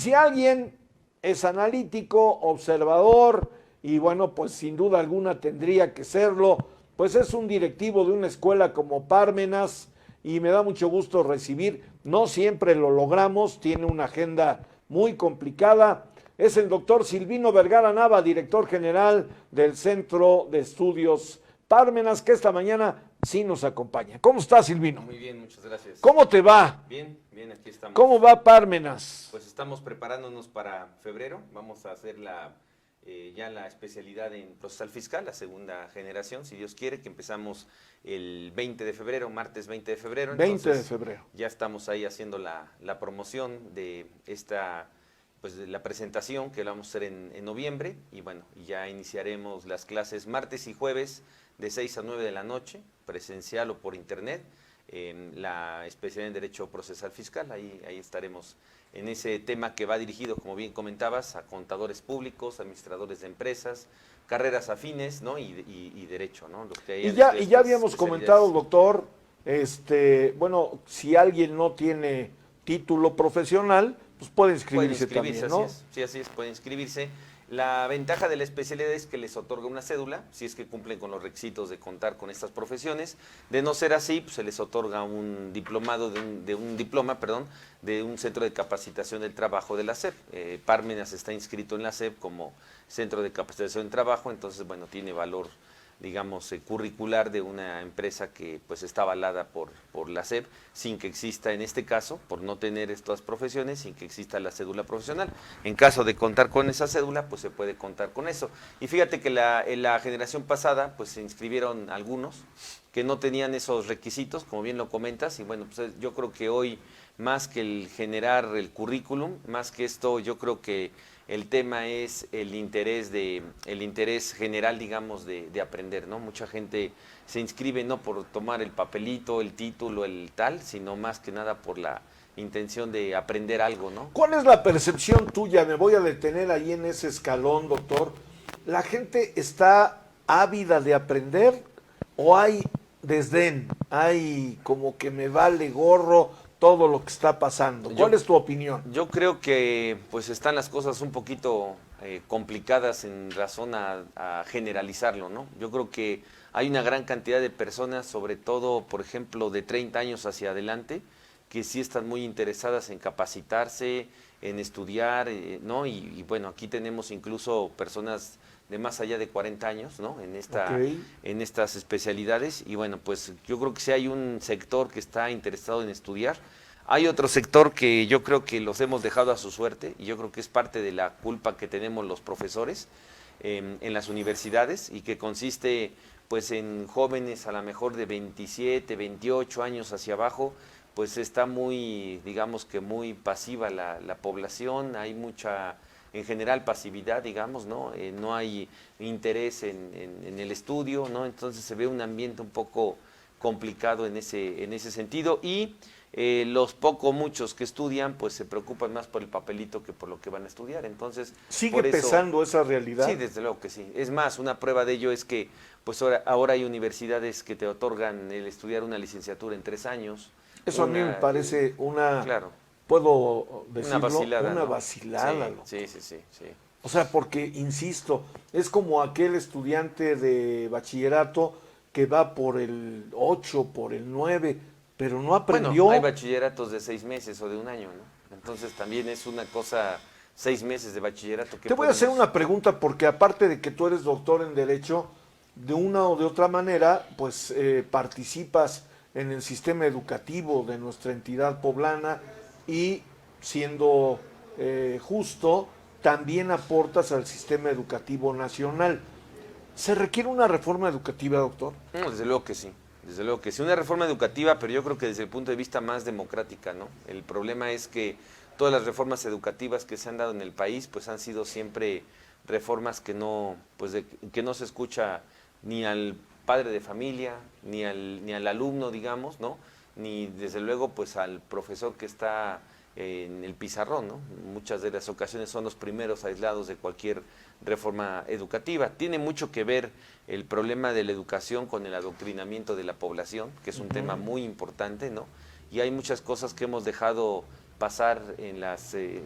si alguien es analítico, observador, y bueno, pues sin duda alguna tendría que serlo, pues es un directivo de una escuela como Pármenas, y me da mucho gusto recibir, no siempre lo logramos, tiene una agenda muy complicada, es el doctor Silvino Vergara Nava, director general del Centro de Estudios Pármenas, que esta mañana sí nos acompaña. ¿Cómo estás, Silvino? Muy bien, muchas gracias. ¿Cómo te va? Bien, bien, aquí estamos. ¿Cómo va Pármenas? Pues estamos preparándonos para febrero. Vamos a hacer ya la especialidad en procesal fiscal, la segunda generación, si Dios quiere, que empezamos el 20 de febrero, martes 20 de febrero. 20 de febrero. Ya estamos ahí haciendo la promoción de esta, pues de la presentación que la vamos a hacer en noviembre. Y bueno, ya iniciaremos las clases martes y jueves de 6 a 9 de la noche, presencial o por internet, en la especialidad en Derecho Procesal Fiscal. Ahí estaremos en ese tema que va dirigido, como bien comentabas, a contadores públicos, administradores de empresas, carreras afines, ¿no? y derecho, ¿no? Y ya habíamos comentado, doctor, bueno, si alguien no tiene título profesional, pues puede inscribirse también, ¿no? Así es, puede inscribirse. La ventaja de la especialidad es que les otorga una cédula, si es que cumplen con los requisitos de contar con estas profesiones. De no ser así, pues se les otorga un diplomado de un centro de capacitación del trabajo de la SEP. Pármenas está inscrito en la SEP como centro de capacitación del trabajo, entonces, bueno, tiene valor, digamos, curricular de una empresa que pues está avalada por la SEP, sin que exista, en este caso, por no tener estas profesiones, sin que exista la cédula profesional. En caso de contar con esa cédula, pues se puede contar con eso. Y fíjate que en la generación pasada, pues se inscribieron algunos que no tenían esos requisitos, como bien lo comentas, y bueno, pues yo creo que hoy, más que el generar el currículum, más que esto, yo creo que el tema es el interés general, digamos, de aprender, ¿no? Mucha gente se inscribe no por tomar el papelito, el título, el tal, sino más que nada por la intención de aprender algo, ¿no? ¿Cuál es la percepción tuya? Me voy a detener ahí en ese escalón, doctor. ¿La gente está ávida de aprender o hay desdén? ¿Hay como que me vale gorro todo lo que está pasando? ¿Cuál es tu opinión? Yo creo que pues están las cosas un poquito complicadas en razón a generalizarlo, ¿no? Yo creo que hay una gran cantidad de personas, sobre todo, por ejemplo, de 30 años hacia adelante, que sí están muy interesadas en capacitarse, en estudiar, ¿no? Y bueno, aquí tenemos incluso personas de más allá de 40 años, ¿no? En estas especialidades, y bueno, pues yo creo que sí hay un sector que está interesado en estudiar. Hay otro sector que yo creo que los hemos dejado a su suerte, y yo creo que es parte de la culpa que tenemos los profesores en las universidades, y que consiste pues en jóvenes a lo mejor de 27, 28 años hacia abajo, pues está muy, digamos que muy pasiva la población, hay mucha, en general, pasividad, digamos, ¿no? No hay interés en el estudio, ¿no? Entonces se ve un ambiente un poco complicado en ese sentido, y los muchos que estudian, pues se preocupan más por el papelito que por lo que van a estudiar. Entonces, ¿sigue pesando esa realidad? Sí, desde luego que sí. Es más, una prueba de ello es que pues ahora hay universidades que te otorgan el estudiar una licenciatura en 3 años. Eso a mí me parece claro, ¿puedo decirlo? una vacilada, una ¿no? vacilada. Sí. O sea, porque, insisto, es como aquel estudiante de bachillerato que va por el 8, por el 9, pero no aprendió. Bueno, hay bachilleratos de 6 meses o de 1 año, ¿no? Entonces también es una cosa, 6 meses de bachillerato. Te voy a hacer una pregunta, porque aparte de que tú eres doctor en Derecho, de una o de otra manera, pues participas en el sistema educativo de nuestra entidad poblana y, siendo justo, también aportas al sistema educativo nacional. ¿Se requiere una reforma educativa, doctor? No, desde luego que sí. Desde luego que sí, una reforma educativa, pero yo creo que desde el punto de vista más democrática, ¿no? El problema es que todas las reformas educativas que se han dado en el país, pues han sido siempre reformas que no, que no se escucha ni al padre de familia, ni al alumno, digamos, ¿no? Ni desde luego pues al profesor que está en el pizarrón, ¿no? Muchas de las ocasiones son los primeros aislados de cualquier reforma educativa. Tiene mucho que ver el problema de la educación con el adoctrinamiento de la población, que es un tema muy importante, ¿no? y hay muchas cosas que hemos dejado pasar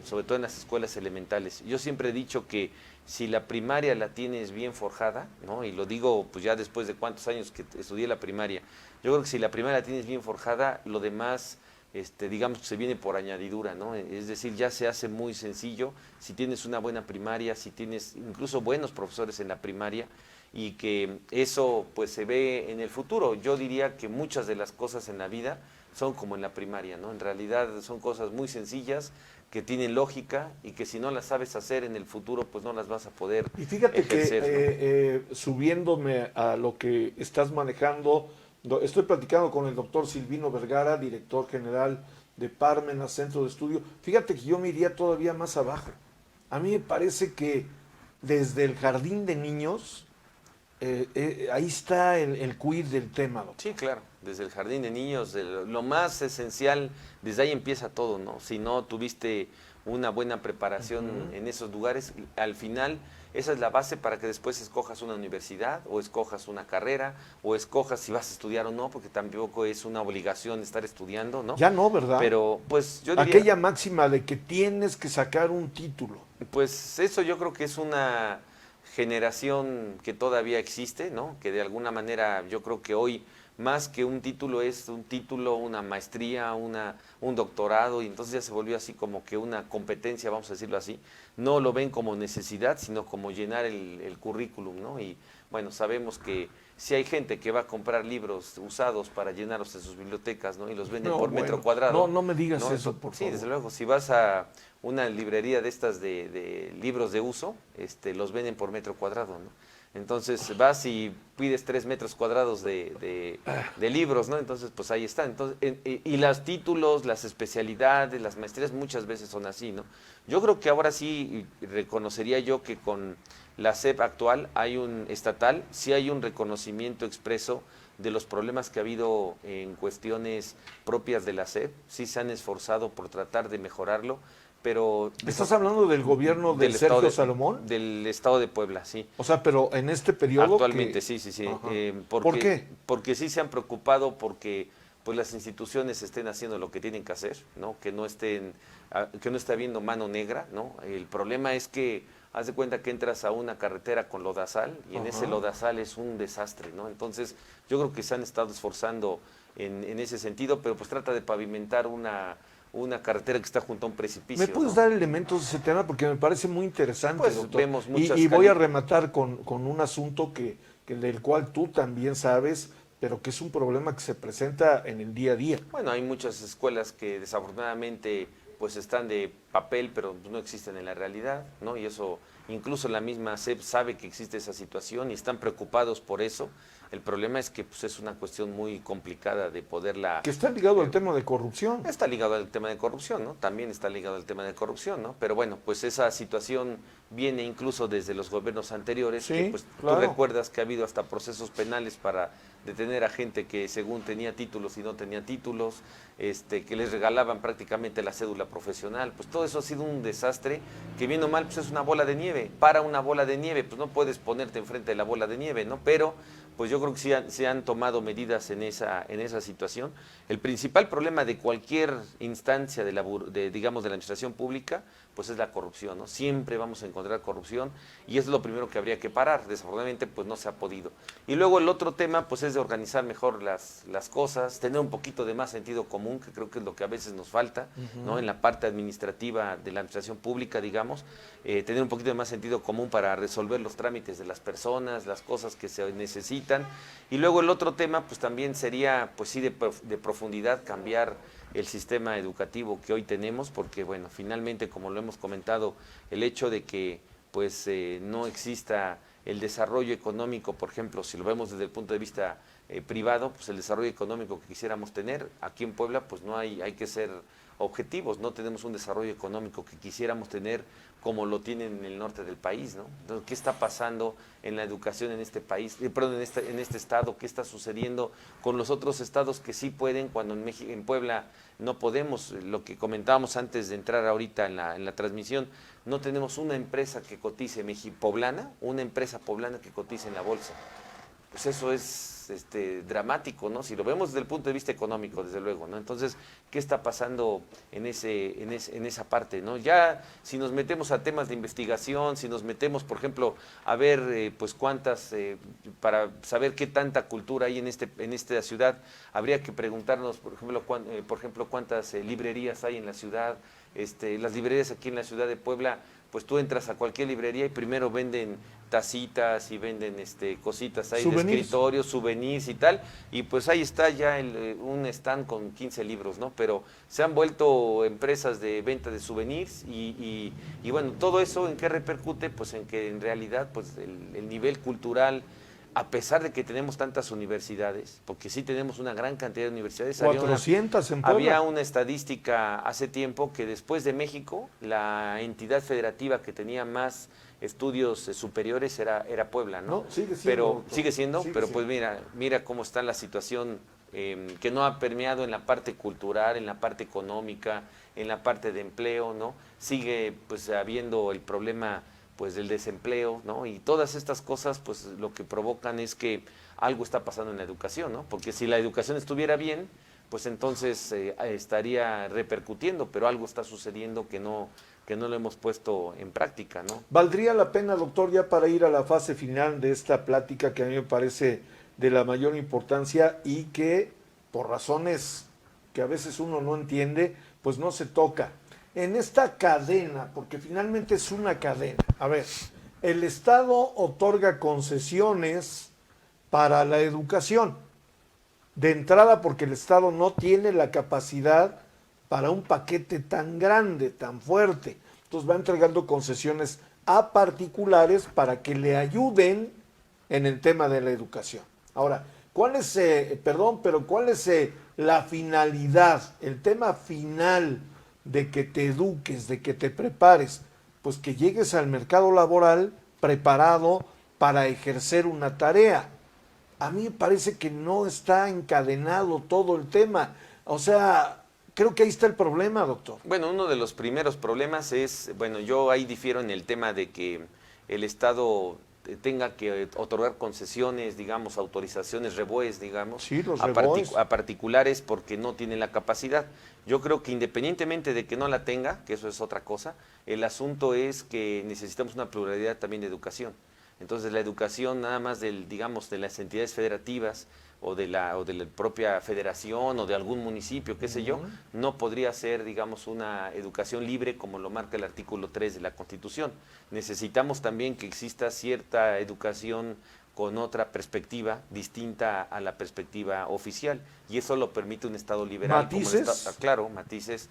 sobre todo en las escuelas elementales. Yo siempre he dicho que si la primaria la tienes bien forjada, ¿no? Y lo digo pues ya después de cuántos años que estudié la primaria, yo creo que si la primaria la tienes bien forjada, lo demás digamos que se viene por añadidura, ¿no? Es decir, ya se hace muy sencillo si tienes una buena primaria, si tienes incluso buenos profesores en la primaria, y que eso pues se ve en el futuro. Yo diría que muchas de las cosas en la vida son como en la primaria, ¿no? En realidad son cosas muy sencillas que tienen lógica y que si no las sabes hacer en el futuro, pues no las vas a poder Y fíjate ejercer, que subiéndome a lo que estás manejando, estoy platicando con el doctor Silvino Vergara, director general de Parmenas Centro de Estudio. Fíjate que yo me iría todavía más abajo. A mí me parece que desde el jardín de niños, ahí está el quid del tema, doctor. Sí, claro, desde el jardín de niños, lo más esencial, desde ahí empieza todo, ¿no? Si no tuviste una buena preparación en esos lugares, al final esa es la base para que después escojas una universidad o escojas una carrera o escojas si vas a estudiar o no, porque tampoco es una obligación estar estudiando, ¿no? Ya no, ¿verdad? Pero pues yo diría, aquella máxima de que tienes que sacar un título. pues eso yo creo que es una generación que todavía existe, ¿no? Que de alguna manera yo creo que hoy más que un título es un título, una maestría, un doctorado, y entonces ya se volvió así como que una competencia, vamos a decirlo así. No lo ven como necesidad, sino como llenar el currículum, ¿no? Y bueno, sabemos que si hay gente que va a comprar libros usados para llenarlos en sus bibliotecas, ¿no? Y los venden por metro cuadrado. No me digas ¿no? eso, por Sí, favor. desde luego, si vas a una librería de estas de libros de uso, los venden por metro cuadrado, ¿no? Entonces vas y pides 3 metros cuadrados de libros, ¿no? Entonces, pues ahí está. Entonces, y los títulos, las especialidades, las maestrías muchas veces son así, ¿no? Yo creo que ahora sí reconocería yo que con la SEP actual estatal, sí hay un reconocimiento expreso de los problemas que ha habido en cuestiones propias de la SEP, sí se han esforzado por tratar de mejorarlo, pero... ¿Estás hablando del gobierno de Sergio Salomón? Del estado de Puebla, sí. O sea, pero en este periodo Actualmente, sí. ¿Por qué? Porque sí se han preocupado porque pues las instituciones estén haciendo lo que tienen que hacer, ¿no? Que no esté habiendo mano negra, ¿no? El problema es que haz de cuenta que entras a una carretera con lodazal y en ese lodazal es un desastre, ¿no? Entonces, yo creo que se han estado esforzando en ese sentido, pero pues trata de pavimentar una carretera que está junto a un precipicio. ¿Me puedes ¿no? dar elementos de ese tema? Porque me parece muy interesante, Pues doctor. vemos muchas Y voy a rematar con un asunto del cual tú también sabes, pero que es un problema que se presenta en el día a día. Bueno, hay muchas escuelas que desafortunadamente pues están de papel, pero no existen en la realidad, ¿no? Y eso, incluso la misma SEP sabe que existe esa situación y están preocupados por eso. El problema es que pues, es una cuestión muy complicada de poderla... Que está ligado al tema de corrupción. Está ligado al tema de corrupción, ¿no? También está ligado al tema de corrupción, ¿no? Pero bueno, pues esa situación viene incluso desde los gobiernos anteriores, Sí, que pues claro. tú recuerdas que ha habido hasta procesos penales para detener a gente que según tenía títulos y no tenía títulos, que les regalaban prácticamente la cédula profesional. Pues todo eso ha sido un desastre que bien o mal pues es una bola de nieve. Para una bola de nieve, pues no puedes ponerte enfrente de la bola de nieve, ¿no? Pero pues yo creo que se han tomado medidas en esa situación. El principal problema de cualquier instancia digamos, de la administración pública, pues es la corrupción, ¿no? Siempre vamos a encontrar corrupción y es lo primero que habría que parar. Desafortunadamente, pues no se ha podido. Y luego el otro tema, pues es de organizar mejor las cosas, tener un poquito de más sentido común, que creo que es lo que a veces nos falta, ¿no? En la parte administrativa de la administración pública, digamos, tener un poquito de más sentido común para resolver los trámites de las personas, las cosas que se necesitan. Y luego el otro tema, pues también sería, pues sí, de profundidad, cambiar el sistema educativo que hoy tenemos, porque bueno, finalmente, como lo hemos comentado, el hecho de que pues no exista el desarrollo económico, por ejemplo, si lo vemos desde el punto de vista privado, pues el desarrollo económico que quisiéramos tener, aquí en Puebla, pues no hay que ser objetivos, no tenemos un desarrollo económico que quisiéramos tener como lo tienen en el norte del país, ¿no? Entonces, ¿qué está pasando en la educación en este país, perdón, en este estado? ¿Qué está sucediendo con los otros estados que sí pueden cuando en Puebla no podemos? Lo que comentábamos antes de entrar ahorita en la transmisión, no tenemos una empresa que cotice poblana, una empresa poblana que cotice en la bolsa. Pues eso es pues dramático, ¿no? Si lo vemos desde el punto de vista económico, desde luego, ¿no? Entonces, ¿qué está pasando en esa parte, ¿no? Ya si nos metemos a temas de investigación, si nos metemos, por ejemplo, a ver pues cuántas, para saber qué tanta cultura hay en esta ciudad, habría que preguntarnos, por ejemplo, cuántas librerías hay en la ciudad. Las librerías aquí en la ciudad de Puebla, pues tú entras a cualquier librería y primero venden tacitas y venden cositas ahí de escritorio, souvenirs y tal, y pues ahí está ya un stand con 15 libros, ¿no? Pero se han vuelto empresas de venta de souvenirs y bueno, todo eso ¿en qué repercute? Pues en que en realidad pues el nivel cultural, a pesar de que tenemos tantas universidades, porque sí tenemos una gran cantidad de universidades. 400 en Puebla. Había una estadística hace tiempo que después de México, la entidad federativa que tenía más estudios superiores era Puebla, ¿no? No, sigue siendo. Pero sigue siendo, sigue pero siendo. pues mira cómo está la situación, que no ha permeado en la parte cultural, en la parte económica, en la parte de empleo, ¿no? Sigue pues habiendo el problema pues del desempleo, ¿no? Y todas estas cosas, pues lo que provocan es que algo está pasando en la educación, ¿no? Porque si la educación estuviera bien, pues entonces estaría repercutiendo, pero algo está sucediendo que no lo hemos puesto en práctica, ¿no? Valdría la pena, doctor, ya para ir a la fase final de esta plática que a mí me parece de la mayor importancia y que por razones que a veces uno no entiende, pues no se toca. En esta cadena, porque finalmente es una cadena. A ver, el Estado otorga concesiones para la educación. De entrada, porque el Estado no tiene la capacidad para un paquete tan grande, tan fuerte. Entonces va entregando concesiones a particulares para que le ayuden en el tema de la educación. Ahora, ¿cuál es, cuál es la finalidad, el tema final de que te eduques, de que te prepares? Pues que llegues al mercado laboral preparado para ejercer una tarea. A mí me parece que no está encadenado todo el tema. O sea, creo que ahí está el problema, doctor. Bueno, uno de los primeros problemas es, bueno, yo ahí difiero en el tema de que el Estado tenga que otorgar concesiones, digamos, autorizaciones, reboes, digamos, sí, a particulares porque no tienen la capacidad. Yo creo que independientemente de que no la tenga, que eso es otra cosa, el asunto es que necesitamos una pluralidad también de educación. Entonces la educación nada más digamos, de las entidades federativas o de la propia federación o de algún municipio, qué sé yo, no podría ser, digamos, una educación libre como lo marca el artículo 3 de la Constitución. Necesitamos también que exista cierta educación con otra perspectiva distinta a la perspectiva oficial, y eso lo permite un Estado liberal. ¿Matices? Claro, matices,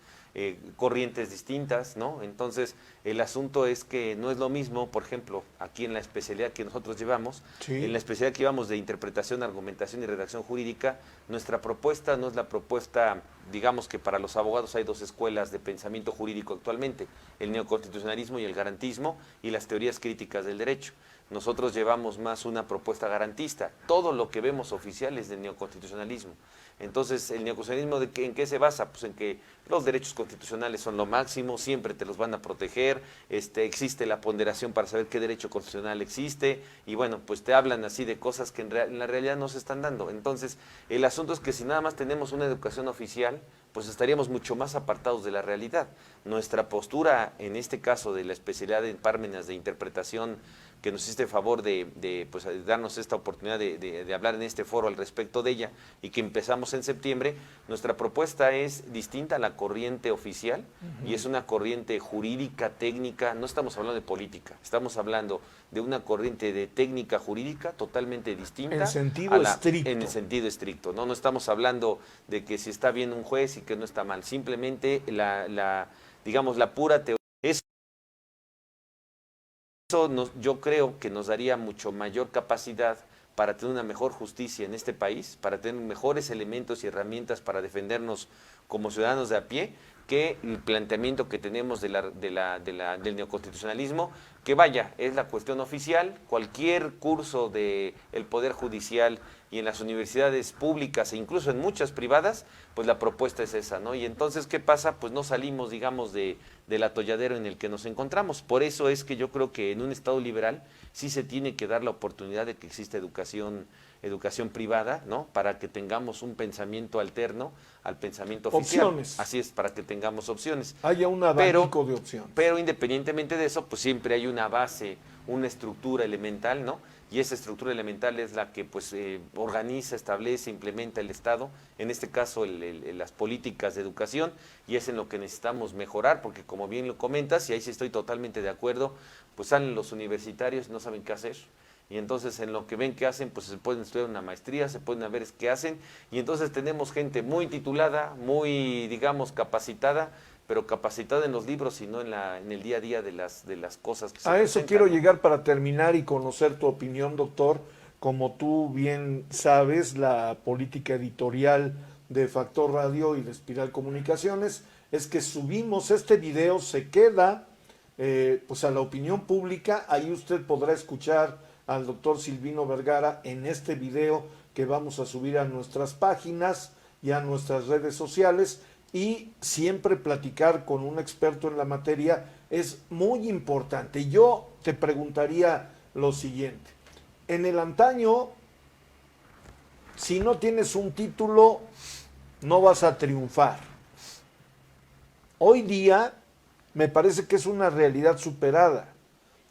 corrientes distintas, ¿no? Entonces, el asunto es que no es lo mismo, por ejemplo, aquí en la especialidad que nosotros llevamos, sí, en la especialidad que llevamos de interpretación, argumentación y redacción jurídica, nuestra propuesta no es la propuesta, digamos que para los abogados hay dos escuelas de pensamiento jurídico actualmente, el neoconstitucionalismo y el garantismo, y las teorías críticas del derecho. Nosotros llevamos más una propuesta garantista. Todo lo que vemos oficial es del neoconstitucionalismo. Entonces, ¿el neoconstitucionalismo en qué se basa? Pues en que los derechos constitucionales son lo máximo, siempre te los van a proteger, existe la ponderación para saber qué derecho constitucional existe, y bueno, pues te hablan así de cosas que en la realidad no se están dando. Entonces, el asunto es que si nada más tenemos una educación oficial, pues estaríamos mucho más apartados de la realidad. Nuestra postura, en este caso de la especialidad en Pármenas de interpretación, que nos hiciste favor de darnos esta oportunidad de hablar en este foro al respecto de ella, y que empezamos en septiembre, nuestra propuesta es distinta a la corriente oficial, y es una corriente jurídica, técnica, no estamos hablando de política, estamos hablando de una corriente de técnica jurídica totalmente distinta. En sentido estricto. En el sentido estricto, ¿no? No estamos hablando de que si está bien un juez y que no está mal, simplemente digamos, la pura teoría. Eso yo creo que nos daría mucho mayor capacidad para tener una mejor justicia en este país, para tener mejores elementos y herramientas para defendernos como ciudadanos de a pie, que el planteamiento que tenemos del neoconstitucionalismo, que vaya, es la cuestión oficial. Cualquier curso del Poder Judicial y en las universidades públicas e incluso en muchas privadas, pues la propuesta es esa, ¿no? Y entonces, ¿qué pasa? Pues no salimos, digamos, del atolladero en el que nos encontramos. Por eso es que yo creo que en un Estado liberal sí se tiene que dar la oportunidad de que exista educación privada, ¿no? Para que tengamos un pensamiento alterno al pensamiento oficial. Opciones. Así es, para que tengamos opciones. Haya un abanico de opciones. Pero independientemente de eso, pues siempre hay una base, una estructura elemental, ¿no? Y esa estructura elemental es la que pues organiza, establece, implementa el Estado, en este caso las políticas de educación, y es en lo que necesitamos mejorar, porque como bien lo comentas, y ahí sí estoy totalmente de acuerdo, pues salen los universitarios y no saben qué hacer. Y entonces en lo que ven que hacen, pues se pueden estudiar una maestría, se pueden ver qué hacen, y entonces tenemos gente muy titulada, muy, digamos, capacitada, pero capacitada en los libros y no en el día a día de las cosas que se A eso presentan, quiero ¿no? llegar para terminar y conocer tu opinión, doctor. Como tú bien sabes, la política editorial de Factor Radio y de Espiral Comunicaciones es que subimos este video, se queda pues a la opinión pública. Ahí usted podrá escuchar al doctor Silvino Vergara en este video que vamos a subir a nuestras páginas y a nuestras redes sociales. Y siempre platicar con un experto en la materia es muy importante. Y yo te preguntaría lo siguiente. En el antaño, si no tienes un título, no vas a triunfar. Hoy día, me parece que es una realidad superada.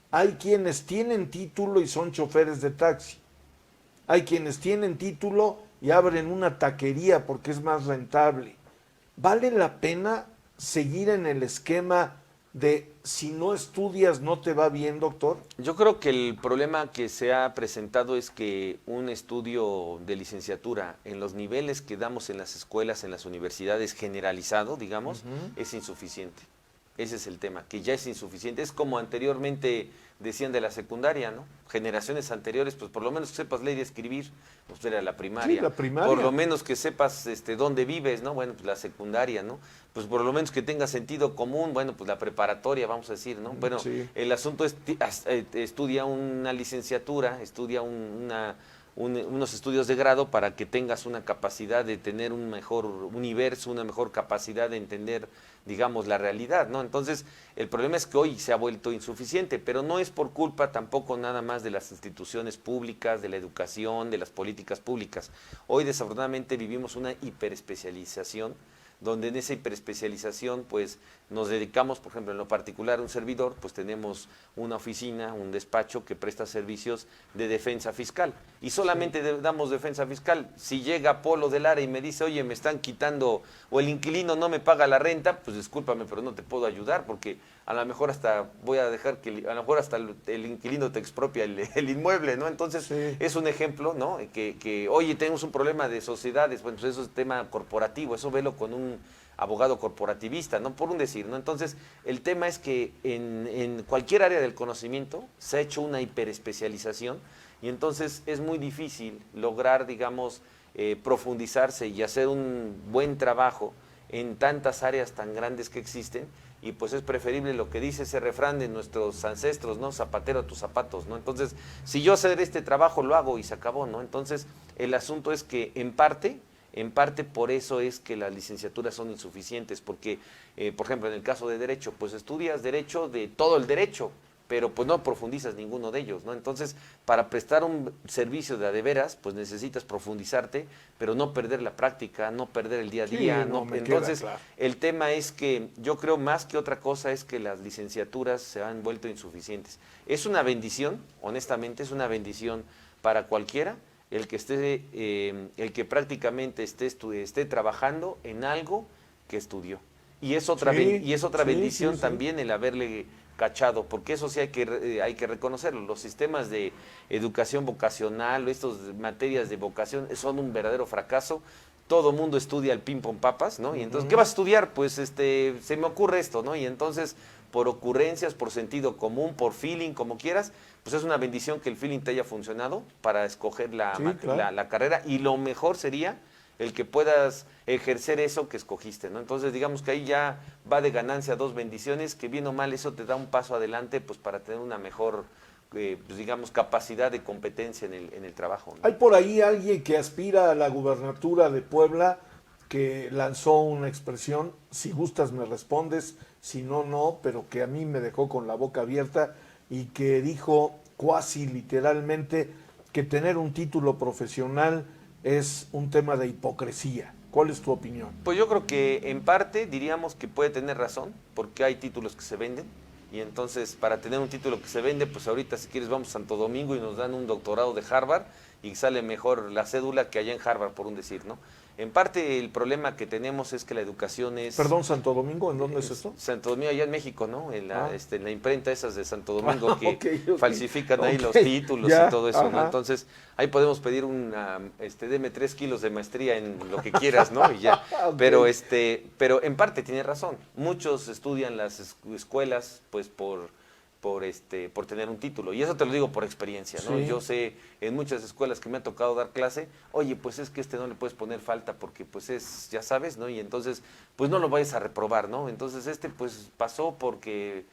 Hay quienes tienen título y son choferes de taxi. Hay quienes tienen título y abren una taquería porque es más rentable. ¿Vale la pena seguir en el esquema de si no estudias no te va bien, doctor? Yo creo que el problema que se ha presentado es que un estudio de licenciatura en los niveles que damos en las escuelas, en las universidades, generalizado, digamos, es insuficiente. Ese es el tema, que ya es insuficiente. Es como anteriormente decían de la secundaria, ¿no? Generaciones anteriores, pues por lo menos que sepas leer y escribir, pues era la primaria. Sí, la primaria. Por lo menos que sepas dónde vives, ¿no? Bueno, pues la secundaria, ¿no? Pues por lo menos que tengas sentido común, bueno, pues la preparatoria, vamos a decir, ¿no? Bueno, sí. El asunto es, estudia una licenciatura, estudia unos estudios de grado para que tengas una capacidad de tener un mejor universo, una mejor capacidad de entender, digamos, la realidad, ¿no? Entonces, el problema es que hoy se ha vuelto insuficiente, pero no es por culpa tampoco nada más de las instituciones públicas, de la educación, de las políticas públicas. Hoy, desafortunadamente, vivimos una hiperespecialización, donde en esa hiperespecialización pues nos dedicamos, por ejemplo, en lo particular, un servidor, pues tenemos una oficina, un despacho que presta servicios de defensa fiscal y solamente damos defensa fiscal. Si llega Polo del área y me dice, oye, me están quitando o el inquilino no me paga la renta, pues discúlpame, pero no te puedo ayudar porque a lo mejor hasta voy a dejar que, a lo mejor hasta el inquilino te expropia el inmueble, ¿no? Entonces, es un ejemplo, ¿no? Que, oye, tenemos un problema de sociedades, bueno, pues eso es tema corporativo, eso velo con un abogado corporativista, ¿no? Por un decir, ¿no? Entonces, el tema es que en cualquier área del conocimiento se ha hecho una hiperespecialización y entonces es muy difícil lograr, digamos, profundizarse y hacer un buen trabajo en tantas áreas tan grandes que existen. Y pues es preferible lo que dice ese refrán de nuestros ancestros, ¿no? Zapatero a tus zapatos, ¿no? Entonces, si yo hacer este trabajo, lo hago y se acabó, ¿no? Entonces, el asunto es que en parte por eso es que las licenciaturas son insuficientes, porque, por ejemplo, en el caso de Derecho, pues estudias Derecho de todo el derecho, pero pues no profundizas ninguno de ellos, ¿no? Entonces, para prestar un servicio de veras, pues necesitas profundizarte, pero no perder la práctica, no perder el día a día, Sí, ¿no? me Entonces, queda claro. el tema es que yo creo más que otra cosa es que las licenciaturas se han vuelto insuficientes. Es una bendición, honestamente, es una bendición para cualquiera el que esté, el que prácticamente esté trabajando en algo que estudió. Y es otra, bendición también el haberle cachado, porque eso sí hay que reconocerlo. Los sistemas de educación vocacional, estas materias de vocación son un verdadero fracaso. Todo mundo estudia el ping-pong papas, ¿no? Y entonces, ¿qué vas a estudiar? Pues se me ocurre esto, ¿no? Y entonces, por ocurrencias, por sentido común, por feeling, como quieras, pues es una bendición que el feeling te haya funcionado para escoger la carrera, y lo mejor sería el que puedas ejercer eso que escogiste, ¿no? Entonces, digamos que ahí ya va de ganancia dos bendiciones, que bien o mal eso te da un paso adelante, pues para tener una mejor pues, digamos, capacidad de competencia en el trabajo, ¿no? Hay por ahí alguien que aspira a la gubernatura de Puebla que lanzó una expresión, si gustas me respondes, si no, no, pero que a mí me dejó con la boca abierta y que dijo cuasi literalmente que tener un título profesional es un tema de hipocresía. ¿Cuál es tu opinión? Pues yo creo que en parte diríamos que puede tener razón, porque hay títulos que se venden, y entonces para tener un título que se vende, pues ahorita si quieres vamos a Santo Domingo y nos dan un doctorado de Harvard y sale mejor la cédula que allá en Harvard, por un decir, ¿no? En parte el problema que tenemos es que la educación es... Perdón, Santo Domingo, ¿en dónde es esto? Santo Domingo, allá en México, ¿no? En la imprenta esas de Santo Domingo que okay. falsifican ahí los títulos y todo eso, ¿no? Ajá. Entonces, ahí podemos pedir deme 3 kilos de maestría en lo que quieras, ¿no? Y ya. Okay. Pero en parte tiene razón. Muchos estudian las escuelas, pues, por tener un título. Y eso te lo digo por experiencia, ¿no? Sí. Yo sé en muchas escuelas que me ha tocado dar clase, oye, pues es que no le puedes poner falta porque pues es, ya sabes, ¿no? Y entonces, pues no lo vayas a reprobar, ¿no? Entonces pues pasó porque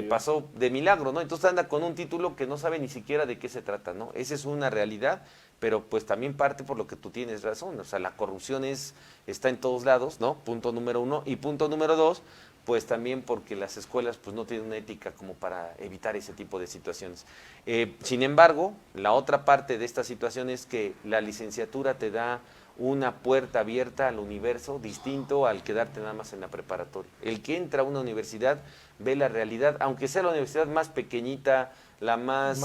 pasó de milagro, ¿no? Entonces anda con un título que no sabe ni siquiera de qué se trata, ¿no? Esa es una realidad, pero pues también parte por lo que tú tienes razón, o sea, la corrupción está en todos lados, ¿no? Punto número 1. Y punto número 2, pues también porque las escuelas pues no tienen una ética como para evitar ese tipo de situaciones. Sin embargo, la otra parte de esta situación es que la licenciatura te da una puerta abierta al universo distinto al quedarte nada más en la preparatoria. El que entra a una universidad ve la realidad, aunque sea la universidad más pequeñita, la más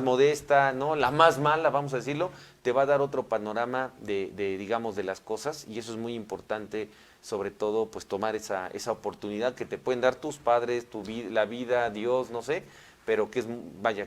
modesta, ¿no? La más mala, vamos a decirlo, te va a dar otro panorama digamos, de las cosas, y eso es muy importante, sobre todo, pues tomar esa oportunidad que te pueden dar tus padres, la vida, Dios, no sé, pero que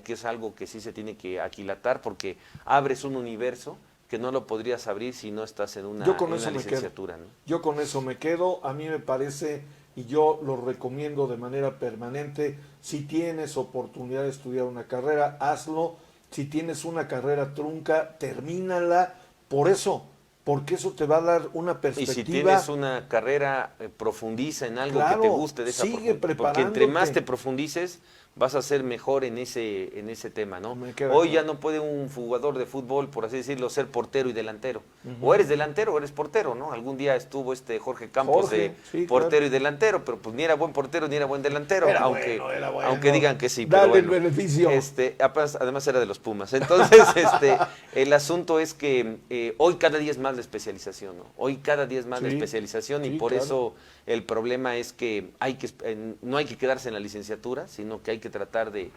es algo que sí se tiene que aquilatar, porque abres un universo que no lo podrías abrir si no estás en una licenciatura, ¿no? Yo con eso me quedo, a mí me parece, y yo lo recomiendo de manera permanente, si tienes oportunidad de estudiar una carrera, hazlo. Si tienes una carrera trunca, termínala. Por eso, porque eso te va a dar una perspectiva. Y si tienes una carrera, profundiza en algo que te guste de esa sigue preparándote. Porque entre más te profundices, vas a ser mejor en ese tema, ¿no? Hoy ya no puede un jugador de fútbol, por así decirlo, ser portero y delantero. O eres delantero o eres portero, ¿no? Algún día estuvo Jorge Campos portero y delantero, pero pues ni era buen portero ni era buen delantero, era aunque bueno. digan que sí. Dale pero bueno, el beneficio. Además era de los Pumas. Entonces, el asunto es que hoy cada día es más la especialización, ¿no? Hoy cada día es más la especialización, y por eso el problema es que no hay que quedarse en la licenciatura, sino que hay que tratar de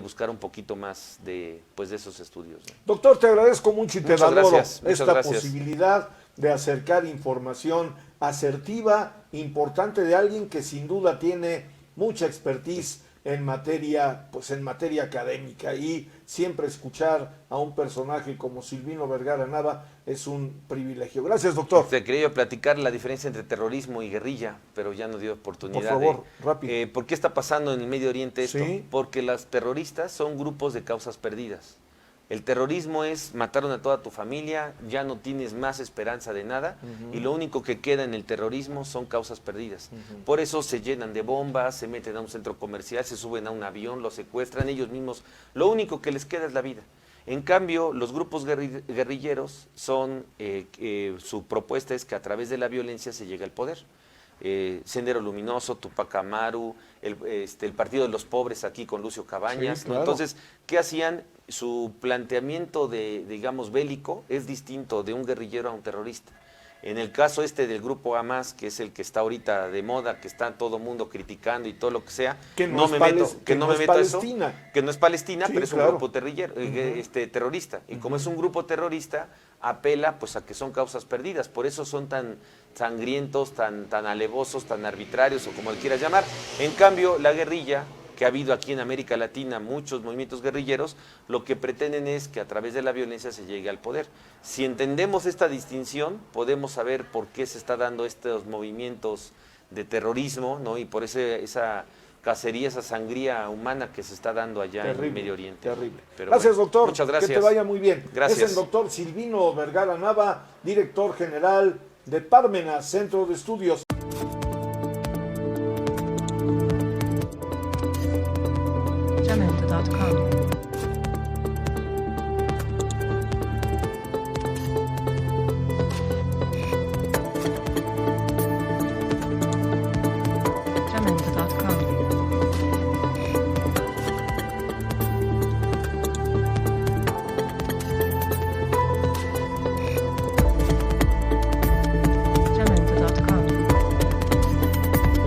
buscar un poquito más de esos estudios, ¿no? Doctor, te agradezco mucho y te valoro esta gracias. posibilidad de acercar información asertiva, importante, de alguien que sin duda tiene mucha expertise en materia académica, y siempre escuchar a un personaje como Silvino Vergara Nava es un privilegio. Gracias, doctor. Quería yo platicar la diferencia entre terrorismo y guerrilla, pero ya no dio oportunidad. Por favor, rápido. ¿Por qué está pasando en el Medio Oriente esto? Sí. Porque las terroristas son grupos de causas perdidas. El terrorismo es mataron a toda tu familia, ya no tienes más esperanza de nada, y lo único que queda en el terrorismo son causas perdidas. Por eso se llenan de bombas, se meten a un centro comercial, se suben a un avión, lo secuestran ellos mismos. Lo único que les queda es la vida. En cambio, los grupos guerrilleros su propuesta es que a través de la violencia se llegue al poder. Sendero Luminoso, Tupac Amaru, el Partido de los Pobres aquí con Lucio Cabañas, Sí, claro. ¿no? Entonces, ¿qué hacían? Su planteamiento digamos, bélico es distinto de un guerrillero a un terrorista. En el caso del grupo Hamas, que es el que está ahorita de moda, que está todo el mundo criticando y todo lo que sea, que no es Palestina, sí, pero es un claro. grupo terrorista. Y como es un grupo terrorista, apela pues a que son causas perdidas. Por eso son tan sangrientos, tan alevosos, tan arbitrarios, o como le quieras llamar. En cambio, la guerrilla, que ha habido aquí en América Latina muchos movimientos guerrilleros, lo que pretenden es que a través de la violencia se llegue al poder. Si entendemos esta distinción, podemos saber por qué se está dando estos movimientos de terrorismo, ¿no? Y por esa cacería, esa sangría humana que se está dando allá en el Medio Oriente. Terrible. Pero gracias, bueno, doctor. muchas gracias. Que te vaya muy bien. Gracias. Es el doctor Silvino Vergara Nava, director general de Parmenas Centro de Estudios.